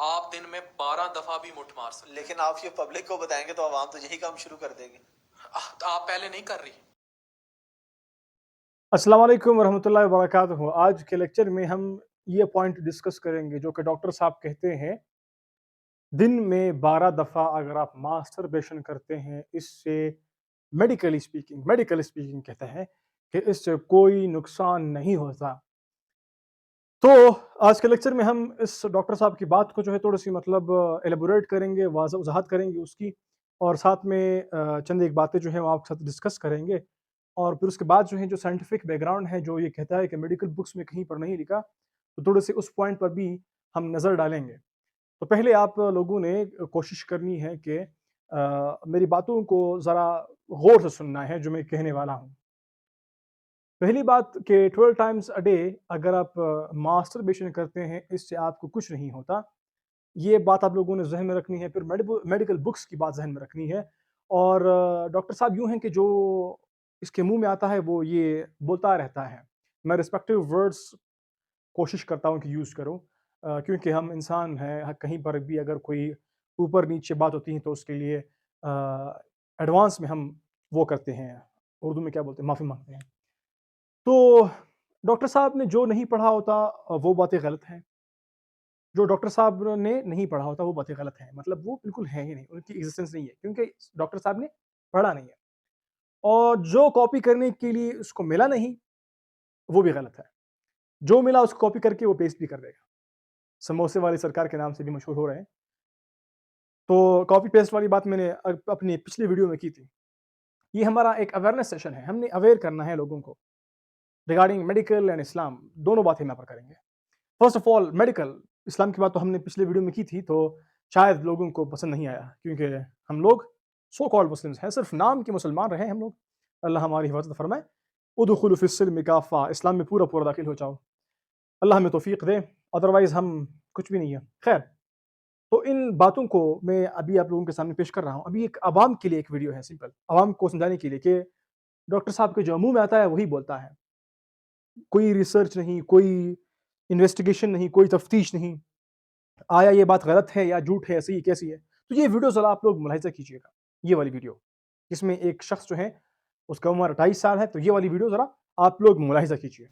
आप दिन में 12 दफा भी मुठ मार सकते। लेकिन आप ये पब्लिक को बताएंगे तो आवाम तो यही काम शुरू कर देगी। आप पहले नहीं कर रही। अस्सलाम वालेकुम वरहमतुल्लाहि वबरकातुहू। आज के लेक्चर में हम ये पॉइंट डिस्कस करेंगे जो कि डॉक्टर साहब कहते हैं, दिन में 12 दफ़ा अगर आप मास्टरबेशन करते हैं, इससे मेडिकली स्पीकिंग कहते हैं कि इससे कोई नुकसान नहीं होता। तो आज के लेक्चर में हम इस डॉक्टर साहब की बात को जो है थोड़ी-सी मतलब एलेबोरेट करेंगे, वज़ाहत करेंगे उसकी, और साथ में चंद एक बातें जो हैं वो आपके साथ डिस्कस करेंगे। और फिर उसके बाद जो है जो साइंटिफिक बैकग्राउंड है जो ये कहता है कि मेडिकल बुक्स में कहीं पर नहीं लिखा, तो थोड़े से उस पॉइंट पर भी हम नज़र डालेंगे। तो पहले आप लोगों ने कोशिश करनी है कि मेरी बातों को ज़रा गौर से सुनना है जो मैं कहने वाला हूँ। पहली बात कि 12 टाइम्स अ डे अगर आप मास्टरबेशन करते हैं, इससे आपको कुछ नहीं होता। ये बात आप लोगों ने ज़हन में रखनी है। फिर मेडिकल बुक्स की बात ज़हन में रखनी है। और डॉक्टर साहब यूँ हैं कि जो इसके मुँह में आता है वो ये बोलता रहता है। मैं रिस्पेक्टिव वर्ड्स कोशिश करता हूँ कि यूज़ करूँ, क्योंकि हम इंसान हैं, कहीं पर भी अगर कोई ऊपर-नीचे बात होती है तो उसके लिए एडवांस में हम वो करते हैं, उर्दू में क्या बोलते हैं, माफ़ी माँगते हैं। तो डॉक्टर साहब ने जो नहीं पढ़ा होता वो बातें गलत हैं। जो डॉक्टर साहब ने नहीं पढ़ा होता वो बातें गलत हैं। मतलब वो बिल्कुल है ही नहीं, उनकी एग्ज़िस्टेंस नहीं है, क्योंकि डॉक्टर साहब ने पढ़ा नहीं है। और जो कॉपी करने के लिए उसको मिला नहीं, वो भी गलत है। जो मिला उसको कॉपी करके वो पेस्ट भी कर देगा। समोसे वाली सरकार के नाम से भी मशहूर हो रहे हैं। तो कॉपी पेस्ट वाली बात मैंने अपनी पिछली वीडियो में की थी। ये हमारा एक अवेयरनेस सेशन है, हमने अवेयर करना है लोगों को रिगार्डिंग मेडिकल एंड इस्लाम, दोनों बातें यहाँ पर करेंगे। फर्स्ट ऑफ ऑल मेडिकल, इस्लाम की बात तो हमने पिछले वीडियो में की थी, तो शायद लोगों को पसंद नहीं आया, क्योंकि हम लोग सो कॉल्ड मुस्लिम्स हैं, सिर्फ नाम के मुसलमान रहे हम लोग। अल्लाह हमारी हिफाजत फरमाए। उदखुलू फिस्सिल्मि काफ़ा, इस्लाम में पूरा पूरा दाखिल हो जाओ, अल्लाह हमें तौफीक दे, अदरवाइज़ हम कुछ भी नहीं है। खैर, तो इन बातों को मैं अभी आप लोगों के सामने पेश कर रहा हूँ। अभी एक आवाम के लिए एक वीडियो है, सिंपल आवाम को समझाने के लिए कि डॉक्टर साहब के जो मुँह में आता है वही बोलता है। कोई रिसर्च नहीं, कोई इन्वेस्टिगेशन नहीं, कोई तफ्तीश नहीं, आया ये बात गलत है या झूठ है, सही है, कैसी है। तो ये वीडियो ज़रा आप लोग मुलाहिज़ा कीजिएगा, ये वाली वीडियो, जिसमें एक शख्स जो है उसका उम्र 28 साल है, तो ये वाली वीडियो ज़रा आप लोग मुलाहिज़ा कीजिए।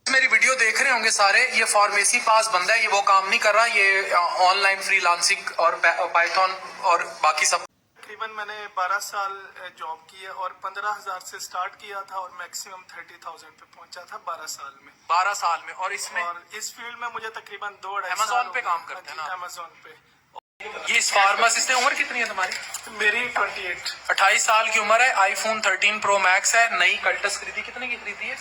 मेरी वीडियो देख रहे होंगे सारे, ये फार्मेसी पास बंदा है, ये वो काम नहीं कर रहा, ये ऑनलाइन फ्रीलांसिंग और पाइथन और बाकी सब। तकरीबन मैंने 12 साल जॉब की है और 15,000 से स्टार्ट किया था और मैक्सिमम 30,000 पे पहुंचा था 12 साल में। 12 साल में। और इसमें और इस फील्ड में मुझे तकरीबन 2-2.5 Amazon साल पे हो काम गए। करते हैं ना? अमेजोन पे। ये इस फार्मासिस्ट ने उम्र कितनी है तुम्हारी? मेरी 28। 28 साल की उम्र है। आईफोन 13 प्रो मैक्स है, नई कल्टस खरीदी। कितने की खरीदी है?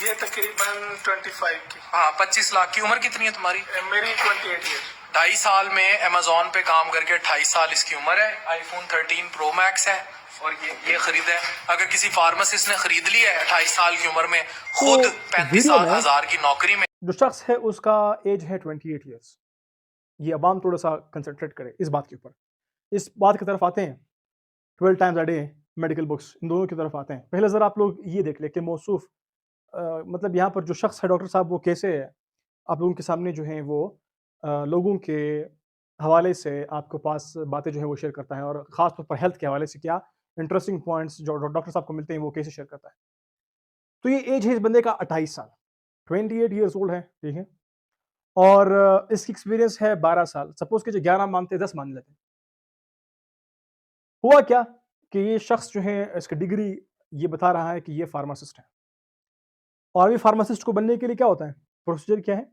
ये तकरीबन 25 की। हाँ, 25 लाख की। उम्र कितनी है तुम्हारी? मेरी 28 ईयर। 2.5 साल में अमेजोन पे काम करके 28 साल इसकी उम्र है। आईफोन 13 प्रो मैक्स है और ये खरीदा है। अगर किसी फार्मासिस्ट ने खरीद लिया है 28 साल की उम्र में, खुद 35,000 की नौकरी में। जो शख्स है उसका एज है 28 ईयर्स। ये अवाम थोड़ा सा कंसंट्रेट करे इस बात के ऊपर। इस बात की तरफ आते हैं, 12 times a day medical books, इन दोनों की तरफ आते हैं। पहले ज़रा आप लोग ये देख लें कि मौसूफ मतलब यहाँ पर जो शख्स है डॉक्टर साहब वो कैसे है। आप लोगों के सामने जो है वो लोगों के हवाले से आपके पास बातें जो है वो शेयर करता है, और ख़ास तौर पर हेल्थ के हवाले से क्या इंटरेस्टिंग पॉइंट्स जो डॉक्टर साहब को मिलते हैं वो कैसे शेयर करता है। तो ये एज है इस बंदे का 28 साल, 28 ईयर्स ओल्ड है, ठीक है। और इसकी एक्सपीरियंस है 12 साल। सपोज़ कीजिए 11 मानते हैं, 10 मान लेते हैं। हुआ क्या कि ये शख्स जो है इसकी डिग्री ये बता रहा है कि ये फार्मासिस्ट है। और अभी फार्मासिस्ट को बनने के लिए क्या होता है? प्रोसीजर क्या है?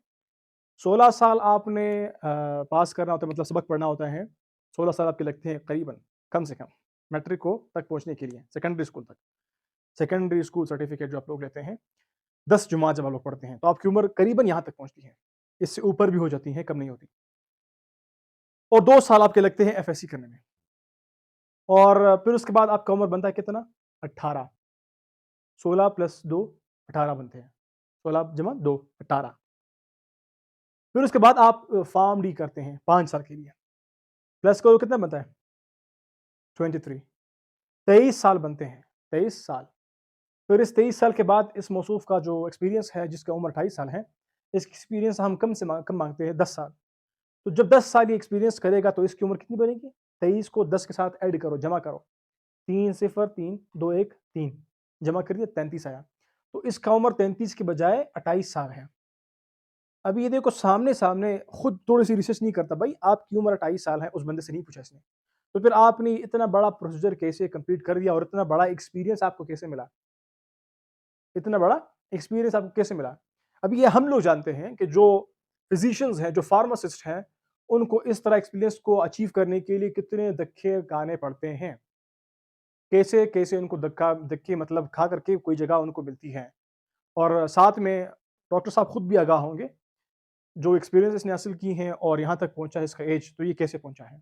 16 साल आपने पास करना होता है, मतलब सबक पढ़ना होता है। 16 साल आपके लगते हैं करीबन, कम से कम मैट्रिक को तक पहुँचने के लिए, सेकेंडरी स्कूल तक। सेकेंडरी स्कूल सर्टिफिकेट जो आप लोग लेते हैं, 10 जमात जब आप लोग पढ़ते हैं, तो आपकी उम्र करीबन यहाँ तक पहुँचती है। इससे ऊपर भी हो जाती है, कम नहीं होती। और 2 साल आपके लगते हैं एफएससी करने में। और फिर उसके बाद आपका उम्र बनता है कितना? 18। 16 प्लस 2 18 बनते हैं। 16 जमा 2 18। फिर उसके बाद आप फार्म डी करते हैं 5 साल के लिए। प्लस करो कितना बनता है? 23। 23 साल बनते हैं, 23 साल। फिर इस 23 साल के बाद इस मौसूफ़ का जो एक्सपीरियंस है, जिसका उम्र 28 साल है, इस एक्सपीरियंस हम कम से कम माँगते हैं 10 साल। तो जब 10 साल ये एक्सपीरियंस करेगा तो इसकी उम्र कितनी बनेगी? 23 को 10 के साथ ऐड करो, जमा करो। 3 0 3 2 1 3 जमा करिए, 33 आया। तो इसका उम्र 33 के बजाय 28 साल है। अभी ये देखो सामने खुद थोड़ी-सी रिसर्च नहीं करता, भाई आपकी उम्र 28 साल है, उस बंदे से नहीं पूछा इसने। तो फिर आपने इतना बड़ा प्रोसीजर कैसे कंप्लीट कर दिया और इतना बड़ा एक्सपीरियंस आपको कैसे मिला? इतना बड़ा एक्सपीरियंस आपको कैसे मिला? अभी ये हम लोग जानते हैं कि जो फिजिशियंस हैं, जो फार्मासिस्ट हैं, उनको इस तरह एक्सपीरियंस को अचीव करने के लिए कितने धक्के खाने पड़ते हैं। कैसे-कैसे उनको धक्के मतलब खा करके कोई जगह उनको मिलती है। और साथ में डॉक्टर साहब खुद भी आगाह होंगे, जो एक्सपीरियंस इसने हासिल की हैं और यहाँ तक पहुँचा है इसका एज, तो ये कैसे पहुँचा है।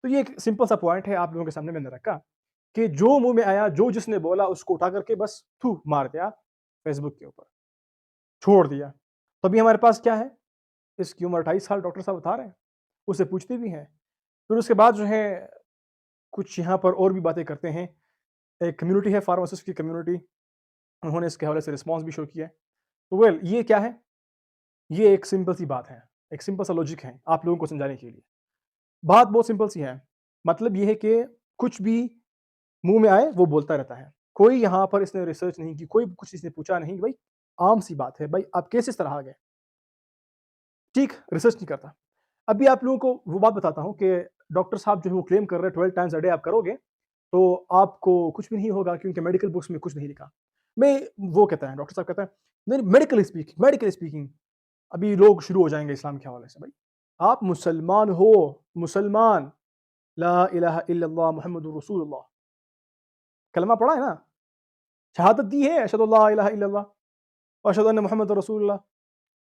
तो ये एक सिंपल सा पॉइंट है आप लोगों के सामने मैंने रखा कि जो मुँह में आया, जो जिसने बोला उसको उठा करके बस थू मार दिया फेसबुक के ऊपर, छोड़ दिया। तो अभी हमारे पास क्या है? इसकी उम्र 28 साल डॉक्टर साहब बता रहे हैं, उससे पूछते भी हैं। फिर उसके बाद जो है कुछ यहाँ पर और भी बातें करते हैं। एक कम्युनिटी है फार्मासिस्ट की कम्युनिटी, उन्होंने इसके हवाले से रिस्पॉन्स भी शो किया है। तो वेल ये क्या है? ये एक सिंपल सी बात है, एक सिंपल सा लॉजिक है आप लोगों को समझाने के लिए। बात बहुत सिंपल सी है, मतलब ये है कि कुछ भी मुँह में आए वो बोलता रहता है। कोई यहाँ पर इसने रिसर्च नहीं की, कोई कुछ इसने पूछा नहीं कि भाई आम सी बात है, भाई आप कैसे इस तरह आ गए? ठीक, रिसर्च नहीं करता। अभी आप लोगों को वो बात बताता हूँ कि डॉक्टर साहब जो है वो क्लेम कर रहे हैं 12 टाइम्स अ डे आप करोगे, तो आपको कुछ भी नहीं होगा क्योंकि मेडिकल बुक्स में कुछ नहीं लिखा। मैं वो कहता है डॉक्टर साहब कहता है नहीं मेडिकल स्पीकिंग अभी लोग शुरू हो जाएँगे इस्लाम के हवाले से भाई। आप मुसलमान हो, मुसलमान, ला इलाहा इल्लल्लाह मुहम्मदुर रसूलुल्लाह, कलमा पढ़ा है ना? शहादत दी है अशहदु अल्ला इलाहा इल्लल्लाह व अशहदु अन्ना मुहम्मदुर रसूलुल्लाह,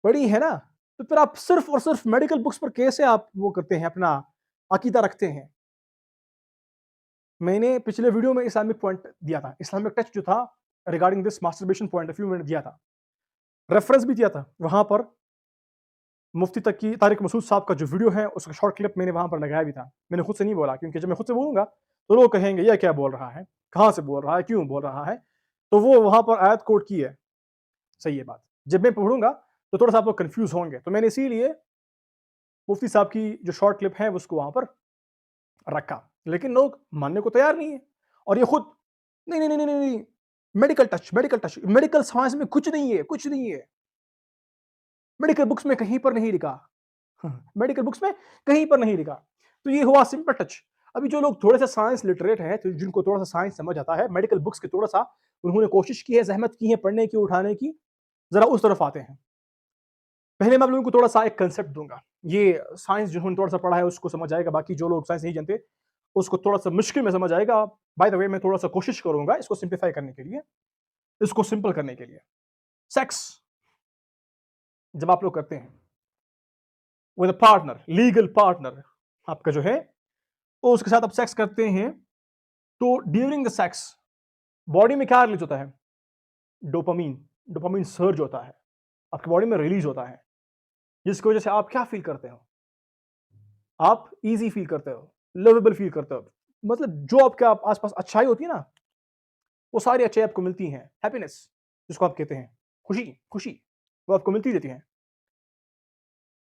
पढ़ी है ना? तो फिर आप सिर्फ़ और सिर्फ़ मेडिकल बुक्स पर कैसे आप वो करते हैं अपना अकीदा रखते हैं? मैंने पिछले वीडियो में इस्लामिक पॉइंट दिया था, इस्लामिक टच जो था regarding this masturbation point of view मैंने दिया था। रेफरेंस भी दिया था, वहाँ पर मुफ्ती तकी तारिक मसूद साहब का जो वीडियो है उसका शॉर्ट क्लिप मैंने वहाँ पर लगाया भी था। मैंने खुद से नहीं बोला क्योंकि जब मैं खुद से बोलूँगा तो लोग कहेंगे ये क्या बोल रहा है? कहाँ से बोल रहा है? क्यों बोल रहा है? तो वो वहाँ पर आयत कोट की है, सही है बात। जब मैं पढ़ूँगा तो थोड़ा-सा आप लोग कन्फ्यूज़ होंगे, तो मैंने इसीलिए मुफ्ती साहब की जो शॉर्ट क्लिप है उसको वहाँ पर रखा। लेकिन लोग मानने को तैयार नहीं है और ये खुद नहीं, मेडिकल टच, मेडिकल साइंस में कुछ नहीं है। मेडिकल बुक्स में कहीं पर नहीं लिखा। मेडिकल बुक्स में कहीं पर नहीं लिखा। तो ये हुआ सिंपल टच। अभी जो लोग थोड़े से साइंस लिटरेट हैं, तो जिनको थोड़ा-सा साइंस समझ आता है, मेडिकल बुक्स के थोड़ा-सा उन्होंने कोशिश की है, ज़हमत की है पढ़ने की, उठाने की, ज़रा उस तरफ आते हैं। पहले मैं आप लोगों को थोड़ा-सा एक कांसेप्ट दूँगा। ये साइंस जिन्होंने थोड़ा-सा पढ़ा है उसको समझ आएगा, बाकी जो लोग साइंस नहीं जानते, उसको थोड़ा-सा मुश्किल में समझ आएगा। बाय द वे मैं थोड़ा-सा कोशिश करूँगा इसको सिम्प्लीफाई करने के लिए, इसको सिंपल करने के लिए। सेक्स जब आप लोग करते हैं with a partner, legal partner आपका जो है, तो उसके साथ आप सेक्स करते हैं, तो ड्यूरिंग द सेक्स बॉडी में क्या रिलीज़ होता है? डोपामाइन, डोपामाइन सर्ज होता है, आपकी बॉडी में रिलीज़ होता है, जिसकी वजह से आप क्या फ़ील करते हो? आप ईज़ी फ़ील करते हो, लवेबल फ़ील करते हो। मतलब जो आपके आस-पास अच्छाई होती है ना, वो सारी अच्छाई आपको मिलती हैं, हैप्पीनेस जिसको आप कहते हैं, खुशी, वो आपको मिलती रहती है।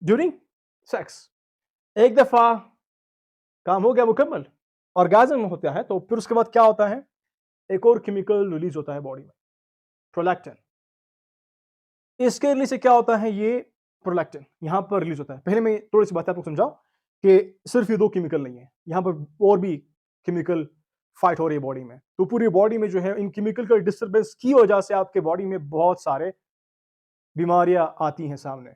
ड्यूरिंग सेक्स एक दफ़ा काम हो गया मुकम्मल, ऑर्गाज़्म होता है, तो फिर उसके बाद क्या होता है? एक और केमिकल रिलीज़ होता है बॉडी में, प्रोलैक्टिन। इसके रिलीज़ से क्या होता है? ये प्रोलैक्टिन यहाँ पर रिलीज़ होता है। पहले मैं थोड़ी-सी बातें आपको समझाऊँ कि सिर्फ़ ये 2 केमिकल नहीं है, यहाँ पर और भी केमिकल फाइट हो रही है बॉडी में। तो पूरी बॉडी में जो है इन केमिकल का डिस्टर्बेंस की वजह से आपके बॉडी में बहुत सारे बीमारियाँ आती हैं सामने।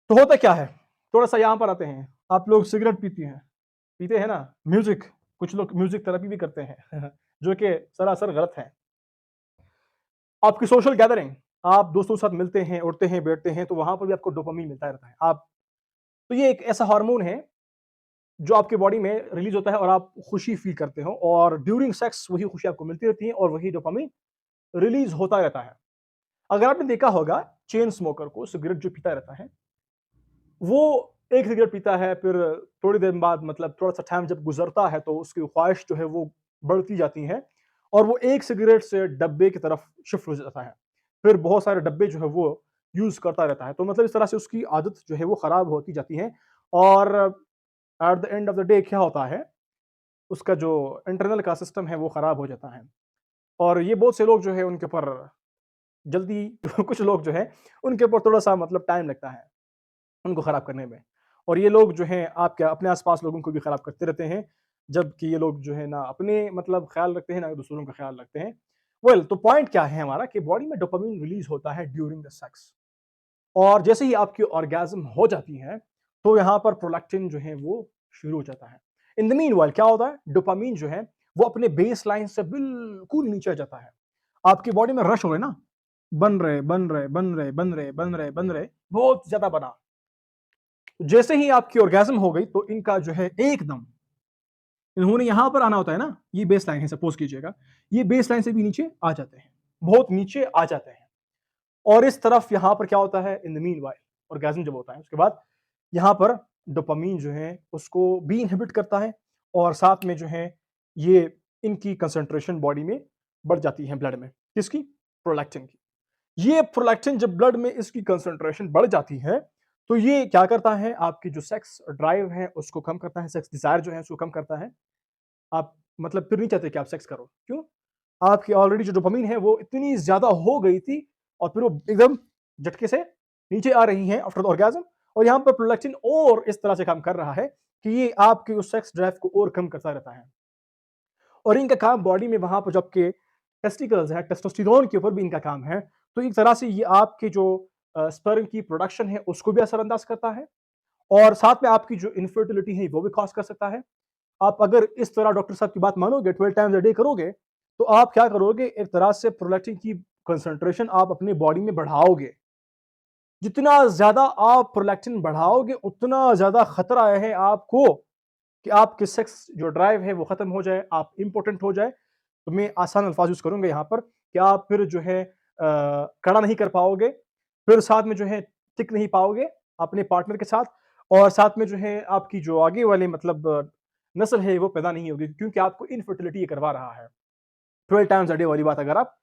तो होता क्या है? थोड़ा-सा यहाँ पर आते हैं। आप लोग सिगरेट पीते हैं ना? म्यूज़िक, कुछ लोग म्यूज़िक थेरेपी भी करते हैं जो कि सरासर गलत है। आपकी सोशल गैदरिंग, आप दोस्तों के साथ मिलते हैं, उठते हैं, बैठते हैं, तो वहाँ पर भी आपको डोपामाइन मिलता रहता है। आप तो ये एक ऐसा हार्मोन है, जो आपकी बॉडी में रिलीज़ होता है और आप खुशी फ़ील करते हो और ड्यूरिंग सेक्स वही खुशी आपको मिलती रहती है और वही डोपामाइन रिलीज़ होता रहता है। अगर आपने देखा होगा चेन स्मोकर को, सिगरेट जो पीता रहता है, वो एक सिगरेट पीता है, फिर थोड़ी देर बाद मतलब थोड़ा-सा टाइम जब गुज़रता है, तो उसकी ख्वाहिश जो है वो बढ़ती जाती है और वो एक सिगरेट से डब्बे की तरफ शिफ्ट हो जाता है। फिर बहुत सारे डब्बे जो है वो यूज़ करता रहता है। तो मतलब इस तरह से उसकी आदत जो है वो ख़राब होती जाती है और at the end of the day क्या होता है, उसका जो इंटरनल का सिस्टम है वो ख़राब हो जाता है। और ये बहुत से लोग जो है उनके ऊपर जल्दी कुछ लोग जो है उनके ऊपर थोड़ा-सा मतलब टाइम लगता है उनको ख़राब करने में। और ये लोग जो हैं आपके अपने आस-पास लोगों को भी ख़राब करते रहते हैं, जबकि ये लोग जो है ना अपने मतलब ख़्याल रखते हैं, ना दूसरों का ख़्याल रखते हैं। वेल तो पॉइंट क्या है हमारा कि बॉडी में डोपामाइन रिलीज़ होता है ड्यूरिंग द सेक्स और जैसे ही आपकी ऑर्गेज़्म हो जाती है, तो यहाँ पर प्रोलैक्टिन जो है वो शुरू हो जाता है। इन द मीनवाइल क्या होता है, डोपामाइन जो है वो अपने बेसलाइन से बिल्कुल नीचे आ जाता है। आपकी बॉडी में रश हो रहे ना, बन रहे, बन रहे, बन रहे, बन रहे, बन रहे, बन रहे, बहुत ज़्यादा बना। जैसे ही आपकी ऑर्गेज़्म हो गई तो इनका जो है एकदम इन्होंने यहां पर आना होता है ना, ये बेस लाइन है सपोज कीजिएगा, ये बेस लाइन से भी नीचे आ जाते हैं, बहुत नीचे आ जाते हैं। और इस तरफ यहां पर क्या होता है, इन द मीनवाइल ऑर्गेज़म जब होता है उसके बाद यहां पर डोपामाइन जो है उसको भी इनहिबिट करता है और साथ में जो है ये इनकी कंसंट्रेशन बॉडी में बढ़ जाती है ब्लड में, किसकी, प्रोलैक्टिन की। ये प्रोलैक्टिन जब ब्लड में इसकी कंसंट्रेशन बढ़ जाती है तो ये क्या करता है, आपकी जो सेक्स ड्राइव है उसको कम करता है, सेक्स डिजायर जो है उसको कम करता है। आप मतलब फिर नहीं चाहते कि आप सेक्स करो, क्यों? आपकी ऑलरेडी जो डोपामाइन है वो इतनी ज़्यादा हो गई थी और फिर वो एकदम झटके से नीचे आ रही है आफ्टर द ऑर्गेज़्म और यहाँ पर प्रोलैक्टिन और इस तरह से काम कर रहा है कि ये आपके उस सेक्स ड्राइव को और कम करता रहता है। और इनका काम बॉडी में वहाँ पर जो आपके टेस्टिकल्स है, टेस्टोस्टेरोन के ऊपर भी इनका काम है। तो एक तरह से ये आपके जो स्पर्म की प्रोडक्शन है उसको भी असरअंदाज करता है और साथ में आपकी जो इनफर्टिलिटी है वो भी कॉज़ कर सकता है। आप अगर इस तरह डॉक्टर साहब की बात मानोगे 12 टाइम्स अ डे करोगे, तो आप क्या करोगे, एक तरह से प्रोलैक्टिन की कंसंट्रेशन आप अपनी बॉडी में बढ़ाओगे। जितना ज़्यादा आप प्रोलैक्टिन बढ़ाओगे, उतना ज़्यादा खतरा है आपको कि आपके सेक्स जो ड्राइव है वो खत्म हो जाए, आप इम्पोटेंट हो जाए। तो मैं आसान अल्फाज यूज़ करूँगा यहाँ पर कि आप फिर जो है खड़ा नहीं कर पाओगे, फिर साथ में जो है टिक नहीं पाओगे अपने पार्टनर के साथ और साथ में जो है आपकी जो आगे वाली मतलब नस्ल है वो पैदा नहीं होगी क्योंकि आपको इनफर्टिलिटी ये करवा रहा है। 12 टाइम्स अ डे वाली बात अगर आप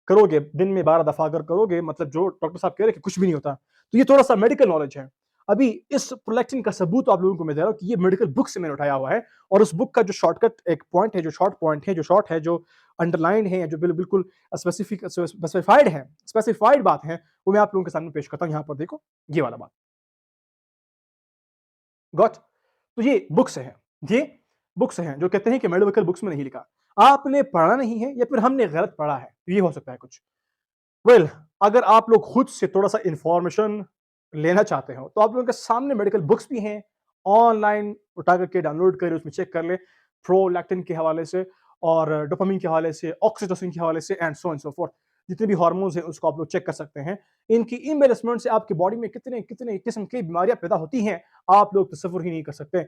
करोगे, दिन में 12 दफ़ा अगर करोगे, मतलब जो डॉक्टर साहब कह रहे हैं कि कुछ भी नहीं होता। तो ये थोड़ा-सा मेडिकल नॉलेज है। अभी इस प्रोलैक्टिन का सबूत आप लोगों को मैं दे रहा हूँ कि ये मेडिकल बुक से मैंने उठाया हुआ है और उस बुक का जो शॉर्टकट एक पॉइंट है, जो शॉर्ट पॉइंट है, जो शॉर्ट है, जो अंडरलाइन्ड है, जो बिल्कुल स्पेसिफाइड बात है, वो मैं आप लोगों के सामने पेश करता हूँ। यहाँ पर देखो, ये वाला बात। गॉट? तो ये बुक से है। ये बुक से हैं जो कहते हैं कि मेडिकल बुक्स में नहीं लिखा। आपने पढ़ा नहीं है या फिर हमने गलत पढ़ा है, ये हो सकता है कुछ। वेल अगर आप लोग खुद से थोड़ा-सा इन्फॉर्मेशन लेना चाहते हो, तो आप लोगों के सामने मेडिकल बुक्स भी हैं, ऑनलाइन उठा करके डाउनलोड करें, उसमें चेक कर लें, प्रोलैक्टिन के हवाले से और डोपामाइन के हवाले से, ऑक्सीटोसिन के हवाले से एंड सो फोर्थ। जितने भी हार्मोन्स हैं, उसको आप लोग चेक कर सकते हैं। इनकी इम्बैलेंसमेंट से आपकी बॉडी में कितने-कितने किस्म की बीमारियाँ पैदा होती हैं, आप लोग तसव्वुर ही नहीं कर सकते।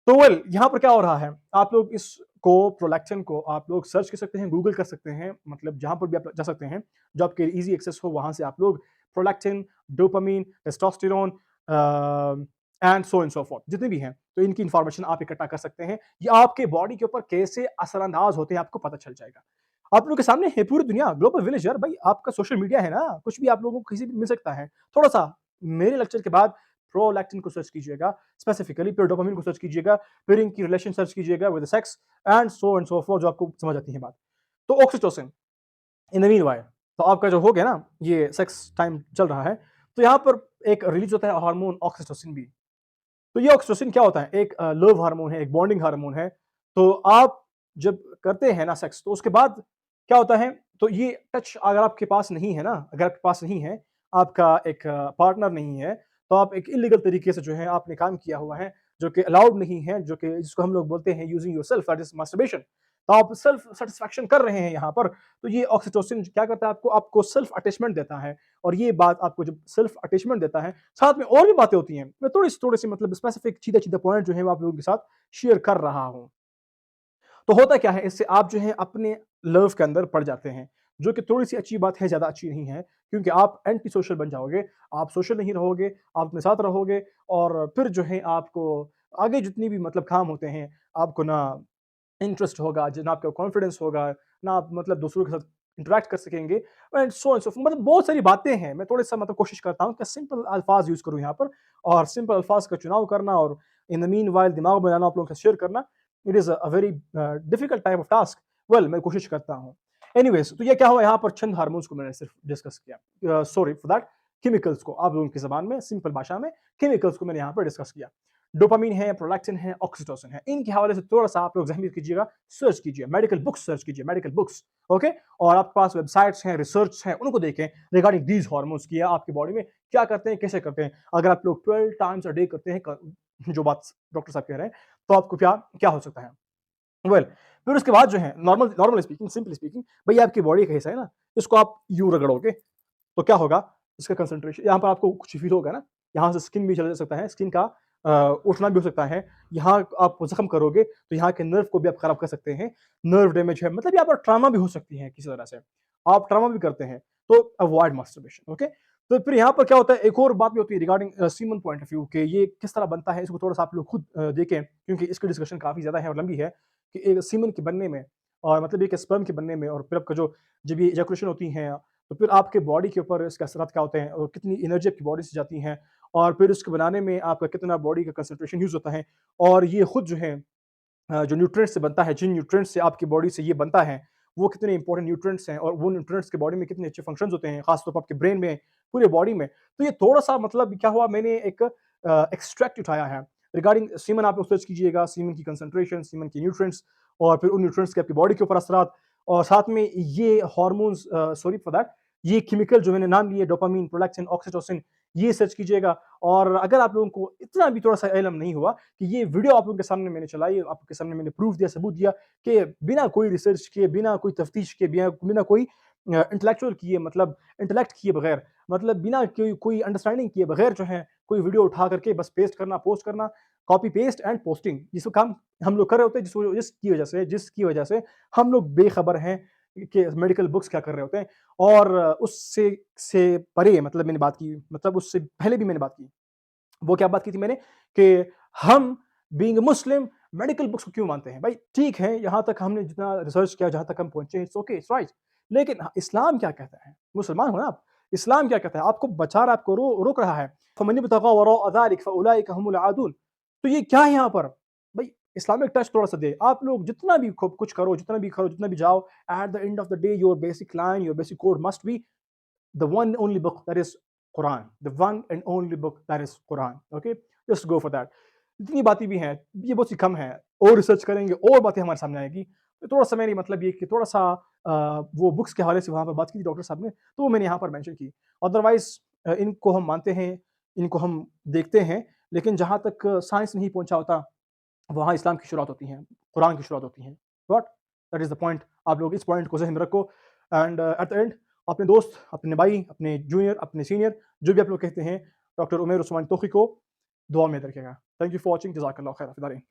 तो वेल यहाँ पर क्या हो रहा है, आप लोग इसको प्रोलैक्टिन को आप लोग सर्च कर सकते हैं, गूगल कर सकते हैं, मतलब जहाँ पर भी आप जा सकते हैं, जो आपके ईज़ी एक्सेस हो वहाँ से आप लोग prolactin, dopamine, testosterone and so and so fourth जितने भी हैं, तो इनकी इन्फॉर्मेशन आप इकट्ठा कर सकते हैं। ये आपके बॉडी के ऊपर कैसे असरअंदाज होते हैं आपको पता चल जाएगा। आप लोगों के सामने है पूरी दुनिया, ग्लोबल विलेज यार भाई, आपका सोशल मीडिया है ना, कुछ भी आप लोगों को किसी भी मिल सकता है। थोड़ा-सा मेरे लेक्चर के बाद प्रोलैक्टिन को सर्च कीजिएगा, स्पेसिफिकली फिर डोपामाइन को सर्च कीजिएगा, फिर इनकी रिलेशन सर्च कीजिएगा with sex and so fourth, जो आपको समझ आती है बात। तो ऑक्सीटोसिन इन द मीनवाइल, तो आपका जो हो गया ना, ये सेक्स टाइम चल रहा है, तो यहाँ पर एक रिलीज़ होता है हार्मोन ऑक्सीटोसिन भी। तो ये ऑक्सीटोसिन क्या होता है? एक लव हार्मोन है, एक बॉन्डिंग हार्मोन है। तो आप जब करते हैं ना सेक्स, तो उसके बाद क्या होता है, तो ये टच अगर आपके पास नहीं है ना, अगर आपके पास नहीं है, आपका एक पार्टनर नहीं है, तो आप एक इल्लीगल तरीके से जो है आपने काम किया हुआ है, जो कि अलाउड नहीं है, जो कि जिसको हम लोग बोलते हैं using yourself, that is masturbation. तो आप सेल्फ सैटिस्फैक्शन कर रहे हैं यहाँ पर, तो ये ऑक्सीटोसिन क्या करता है, आपको सेल्फ अटैचमेंट देता है और ये बात आपको जब सेल्फ अटैचमेंट देता है, साथ में और भी बातें होती हैं। मैं थोड़ी-सी मतलब स्पेसिफिक सीधा-सीधा पॉइंट जो है मैं आप लोगों के साथ शेयर कर रहा हूँ। तो होता क्या है, इससे आप जो है अपने लव के अंदर पड़ जाते हैं, जो कि थोड़ी-सी अच्छी बात है, ज़्यादा अच्छी नहीं है, क्योंकि आप एंटी सोशल बन जाओगे, आप सोशल नहीं रहोगे, आप अपने साथ रहोगे और फिर जो है आपको आगे जितनी भी मतलब काम होते हैं, आपको ना इंटरेस्ट होगा, ना आपका कॉन्फिडेंस होगा, ना आप मतलब दूसरों के साथ इंटरेक्ट कर सकेंगे एंड सो एंड सो मतलब बहुत सारी बातें हैं। मैं थोड़ा सा मतलब कोशिश करता हूँ कि सिंपल अल्फाज यूज़ करूँ यहाँ पर और सिंपल अल्फाज का चुनाव करना और इन द मीन वाइल दिमाग बनाना आप लोगों के साथ शेयर करना, it is a very difficult type of task. Well मैं कोशिश करता हूँ। एनीवेज तो ये क्या हुआ यहाँ पर चंद हार्मोन्स को मैंने सिर्फ डिस्कस किया, सॉरी फॉर दैट, केमिकल्स को आप लोगों की ज़बान में सिंपल भाषा में केमिकल्स को मैंने यहाँ पर डिस्कस किया। डोपामाइन है, प्रोलैक्टिन है, ऑक्सीटोसिन है। इनके हवाले से थोड़ा-सा आप लोग ज़हमियत कीजिएगा, सर्च कीजिए, मेडिकल बुक्स सर्च कीजिए, मेडिकल बुक्स, ओके? और आपके पास वेबसाइट्स हैं, रिसर्च हैं, उनको देखें रिगार्डिंग दीज़ हार्मोन्स की आपकी बॉडी में क्या करते हैं, कैसे करते हैं। अगर आप लोग 12 टाइम्स अ डे करते हैं जो बात डॉक्टर साहब कह रहे हैं, तो आपको क्या क्या हो सकता है? वेल फिर उसके बाद जो है नॉर्मल स्पीकिंग, सिंपली स्पीकिंग, भई आपकी बॉडी का हिस्सा है ना, इसको आप यूँ रगड़ोगे, तो क्या होगा? इसका कंसंट्रेशन यहाँ पर आपको कुछ फ़ील होगा ना, यहाँ से स्किन भी चला जा सकता है, स्किन का उठना भी हो सकता है। यहाँ आप ज़ख्म करोगे, तो यहाँ के नर्व को भी आप खराब कर सकते हैं। नर्व डैमेज है, मतलब यहाँ पर ट्रॉमा भी हो सकती है किसी तरह से। आप ट्रॉमा भी करते हैं, तो अवॉइड मास्टरबेशन, ओके? तो फिर यहाँ पर क्या होता है, एक और बात भी होती है regarding semen point of view कि ये किस तरह बनता है, इसको थोड़ा-सा आप लोग खुद देखें, क्योंकि इसकी डिस्कशन काफ़ी ज़्यादा है और लंबी है कि एक सीमन के बनने में और मतलब एक स्पर्म के बनने में और फिर आपका जो जब ये इजैकुलेशन होती हैं, तो फिर आपके बॉडी के ऊपर इसके असरात क्या होते हैं और कितनी एनर्जी आपकी बॉडी से जाती हैं और फिर उसको बनाने में आपका कितना बॉडी का कंसंट्रेशन यूज़ होता है और ये खुद जो है जो न्यूट्रिएंट्स से बनता है, जिन न्यूट्रिएंट्स से आपकी बॉडी से ये बनता है, वो कितने इंपॉर्टेंट न्यूट्रिएंट्स हैं और वो न्यूट्रिएंट्स के बॉडी में कितने अच्छे फंक्शंस होते हैं, खास तौर पर आपके ब्रेन में, पूरे बॉडी में। तो ये थोड़ा-सा मतलब क्या हुआ, मैंने एक एक्सट्रैक्ट उठाया है रिगार्डिंग सीमन। आप लोग सर्च कीजिएगा, सीमन की कंसंट्रेशन, सीमन के न्यूट्रिएंट्स और फिर उन न्यूट्रिएंट्स के आपकी बॉडी के ऊपर असरात और साथ में ये हार्मोन्स, सॉरी फॉर दैट, ये केमिकल जो मैंने नाम लिए डोपामाइन, प्रोलैक्टिन, ऑक्सीटोसिन, ये सर्च कीजिएगा। और अगर आप लोगों को इतना भी थोड़ा-सा इल्म नहीं हुआ कि ये वीडियो आप लोगों के सामने मैंने चलाई, आपके सामने मैंने प्रूफ दिया, सबूत दिया कि बिना कोई रिसर्च किए, बिना कोई तफ्तीश के, बिना कोई इंटेलेक्चुअल किए, मतलब इंटेलेक्ट किए बगैर, मतलब बिना कोई कोई अंडरस्टैंडिंग किए बगैर जो है, कोई वीडियो उठा करके बस पेस्ट करना, पोस्ट करना, कॉपी पेस्ट एंड पोस्टिंग, जिसको काम हम लोग कर रहे होते हैं, जिसकी वजह से हम लोग बेखबर हैं कि मेडिकल बुक्स क्या कर रहे होते हैं। और उससे परे मतलब मैंने बात की, मतलब उससे पहले भी मैंने बात की। वो क्या बात की थी मैंने कि हम being a Muslim medical books को क्यों मानते हैं? भाई ठीक है, यहाँ तक हमने जितना रिसर्च किया, जहाँ तक हम पहुँचे, इट्स ओके, इट्स राइट। लेकिन इस्लाम क्या कहता है? मुसलमान हो ना आप, इस्लाम क्या कहता है? आपको बचा रहा है, आपको रोक रहा है। फमन इब्तगा वराअ ज़ालिक फउलाइका हुमुल आदून। तो ये क्या है यहाँ पर? भाई इस्लामिक टच थोड़ा-सा दे। आप लोग जितना भी कुछ करो, जितना भी जाओ, at the end of the day your basic line, your basic code must be the one only book that is Quran, the one and only book that is Quran. Okay, just go for that. इतनी बातें भी हैं, ये बहुत सी कम है, और research करेंगे और बातें हमारे सामने आएगी। तो थोड़ा सा मेरी मतलब ये कि थोड़ा सा वो बुक्स के हवाले से वहाँ पर बात की थी डॉक्टर साहब ने, तो वो मैंने यहाँ पर मेंशन की। अदरवाइज इनको हम मानते हैं, इनको हम देखते हैं, लेकिन जहाँ तक साइंस नहीं पहुँचा होता, वहाँ इस्लाम की शुरुआत होती है, कुरान की शुरुआत होती है। What? That is the point. आप लोग इस पॉइंट को ज़हन में रखो एंड एट द एंड अपने दोस्त, अपने भाई, अपने जूनियर, अपने सीनियर, जो भी आप लोग कहते हैं, डॉक्टर उमैर उस्मानी तोक़ी को दुआ में याद रखिएगा। Thank you for watching. जज़ाकल्लाहु खैर।